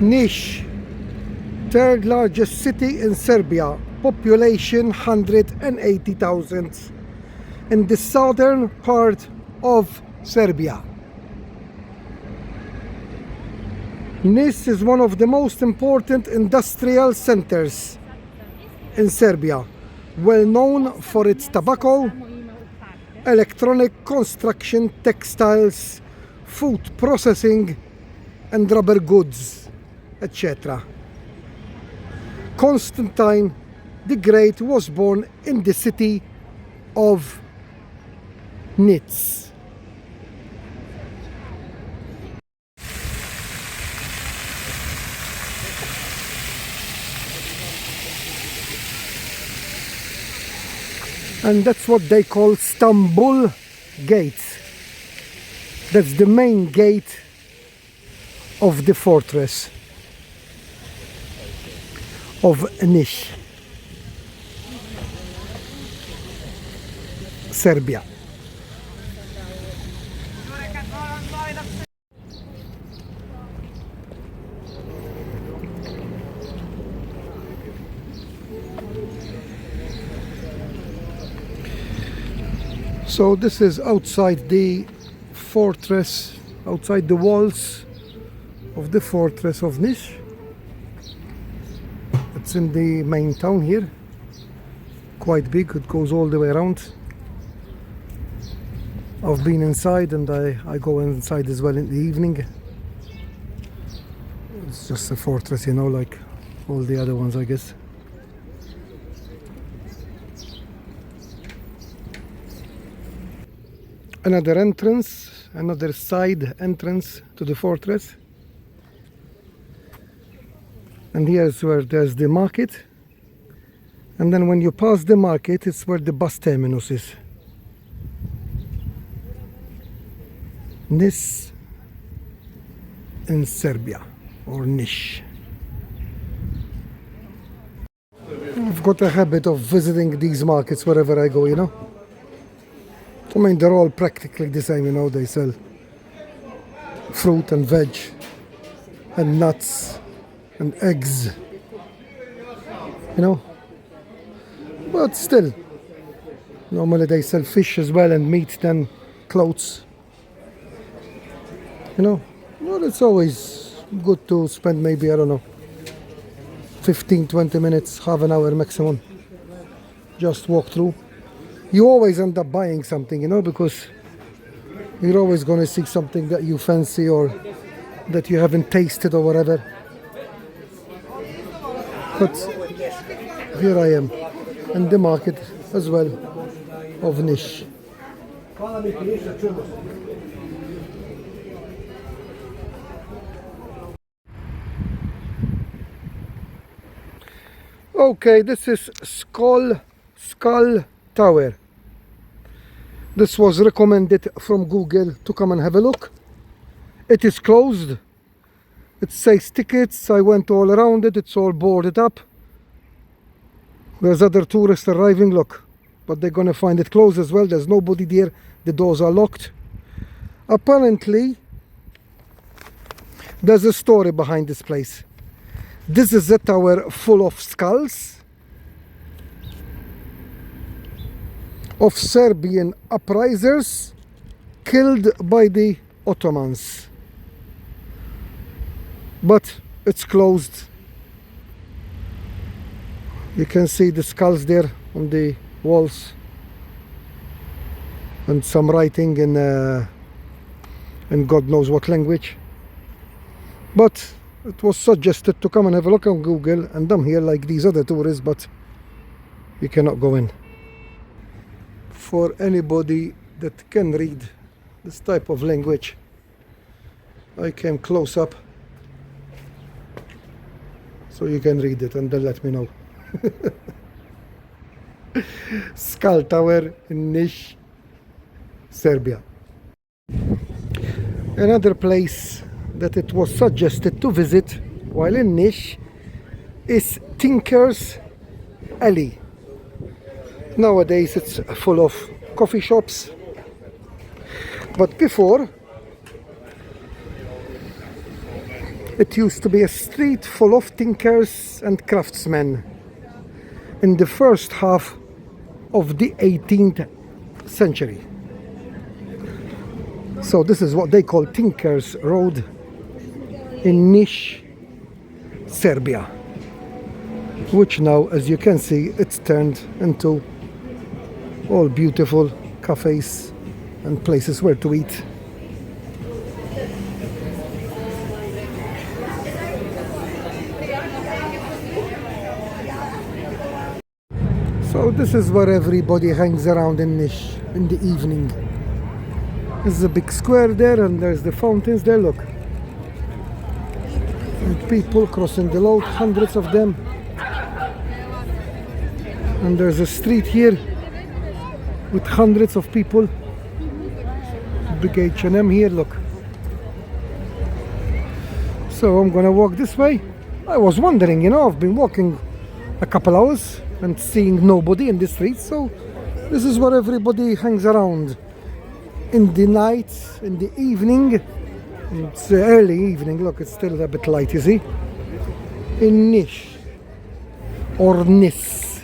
Nish, third largest city in Serbia, population 180,000, in the southern part of Serbia. Niš is one of the most important industrial centers in Serbia, well known for its tobacco, electronic construction, textiles, food processing and rubber goods, etc. Constantine the Great was born in the city of Niš. And that's what they call Stambul Gate. That's the main gate of the fortress of Niš, Serbia. So this is outside the fortress, outside the walls of the fortress of Niš. It's in the main town here, quite big, it goes all the way around. I've been inside and I go inside as well in the evening. It's just a fortress, you know, like all the other ones, I guess. Another entrance, another side entrance to the fortress. And here's where there's the market. And then when you pass the market, it's where the bus terminus is. Niš in Serbia, or Niš. I've got a habit of visiting these markets wherever I go, you know. I mean, they're all practically the same, you know. They sell fruit and veg and nuts and eggs, you know. But still, normally they sell fish as well and meat, then clothes, you know. Well, it's always good to spend maybe, I don't know, 15-20 minutes, half an hour maximum, just walk through. You always end up buying something, you know, because you're always going to see something that you fancy or that you haven't tasted or whatever. But here I am in the market as well of Niš. Okay, this is Skull Tower. This was recommended from Google to come and have a look. It is closed. It says tickets. I went all around it. It's all boarded up. There's other tourists arriving, look. But they're going to find it closed as well. There's nobody there. The doors are locked. Apparently, there's a story behind this place. This is a tower full of skulls of Serbian uprisers killed by the Ottomans. But it's closed. You can see the skulls there on the walls and some writing in God knows what language. But it was suggested to come and have a look on Google, and I'm here like these other tourists, but you cannot go in. For anybody that can read this type of language, I came close up so you can read it and then let me know. Skull Tower in Niš, Serbia. Another place that it was suggested to visit while in Niš is Tinker's Alley. Nowadays it's full of coffee shops, but before It used to be a street full of tinkers and craftsmen in the first half of the 18th century. So this is what they call Tinkers Road in Nish, Serbia, which now, as you can see, it's turned into all beautiful cafes and places where to eat. So this is where everybody hangs around in Nish in the evening. There's a big square there and there's the fountains there, look. And people crossing the road, hundreds of them. And there's a street here with hundreds of people. Big H&M here, look. So I'm gonna walk this way. I was wondering, you know, I've been walking a couple hours and seeing nobody in the streets, so this is where everybody hangs around in the night, in the evening. It's early evening, look, it's still a bit light, you see, in Nish or Nis.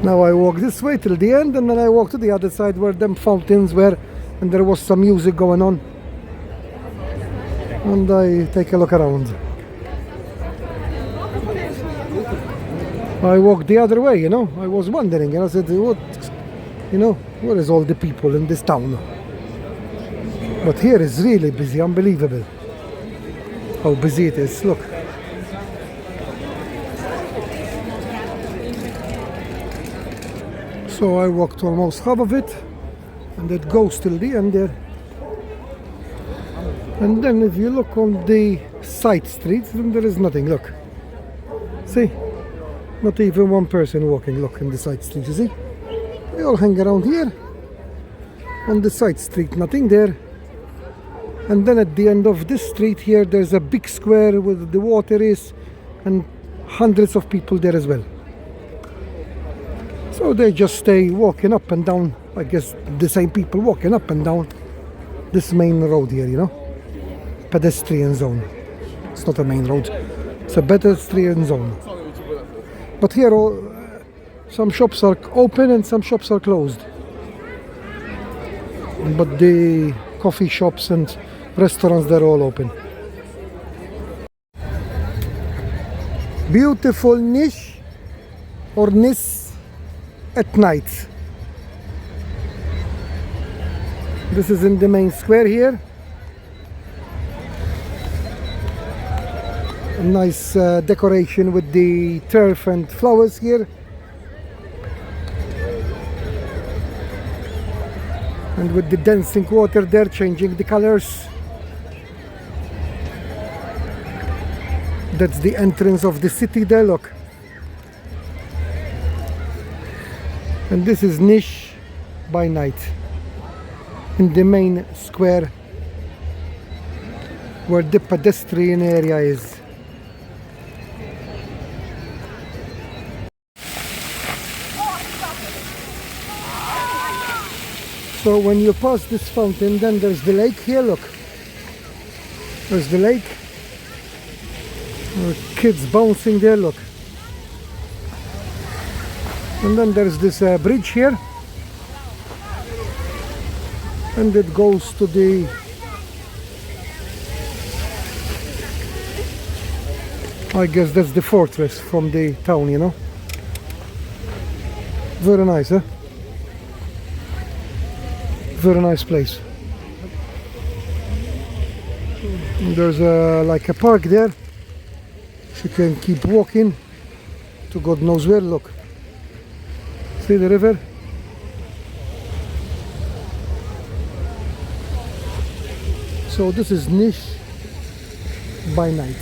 Now I walk this way till the end and then I walk to the other side where them fountains were and there was some music going on, and I take a look around. I walked the other way, you know. I was wondering, and I said, what, you know, where is all the people in this town? But here is really busy, unbelievable how busy it is, look. So I walked almost half of it, and it goes till the end there. And then if you look on the side streets, then there is nothing, look. See? Not even one person walking, look, in the side street, you see? They all hang around here. On the side street, nothing there. And then at the end of this street here, there's a big square where the water is, and hundreds of people there as well. So they just stay walking up and down, I guess the same people walking up and down this main road here, you know? Pedestrian zone. It's not a main road, it's a pedestrian zone. But here some shops are open and some shops are closed. But the coffee shops and restaurants, they're all open. Beautiful Nish or Nis at night. This is in the main square here. A nice decoration with the turf and flowers here. And with the dancing water there, changing the colors. That's the entrance of the city there, look. And this is Nish by night, in the main square where the pedestrian area is. So when you pass this fountain, then there's the lake here, look. There's the lake. Kids bouncing there, look. And then there's this bridge here. And it goes to the I guess that's the fortress from the town, you know. Very nice, huh? Very nice place. There's like a park there. You can keep walking to God knows where. Look, see the river. So this is Nish by night.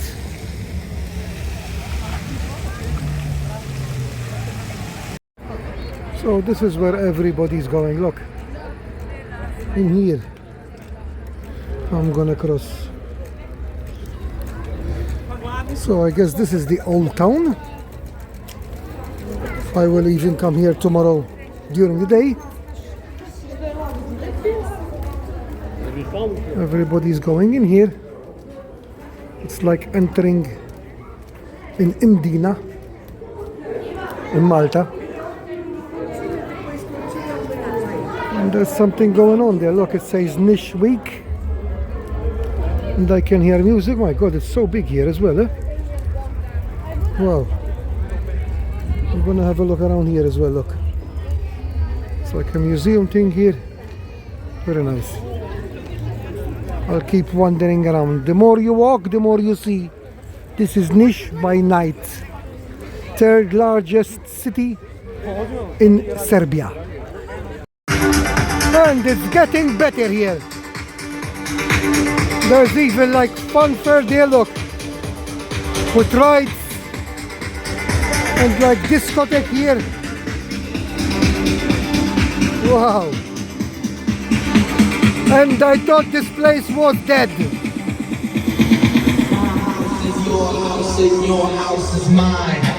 So this is where everybody's going. Look, in here I'm gonna cross. So I guess this is the old town. I will even come here tomorrow during the day Everybody's going in here. It's like entering in Indina in Malta. And there's something going on there. Look, it says Nish Week. And I can hear music. My God, it's so big here as well, eh? Wow. I'm gonna have a look around here as well, look. It's like a museum thing here. Very nice. I'll keep wandering around. The more you walk, the more you see. This is Nish by night. Third largest city in Serbia. And it's getting better here. There's even like fun fair there, look. With rides. And like discotheque here. Wow. And I thought this place was dead. Your house is mine.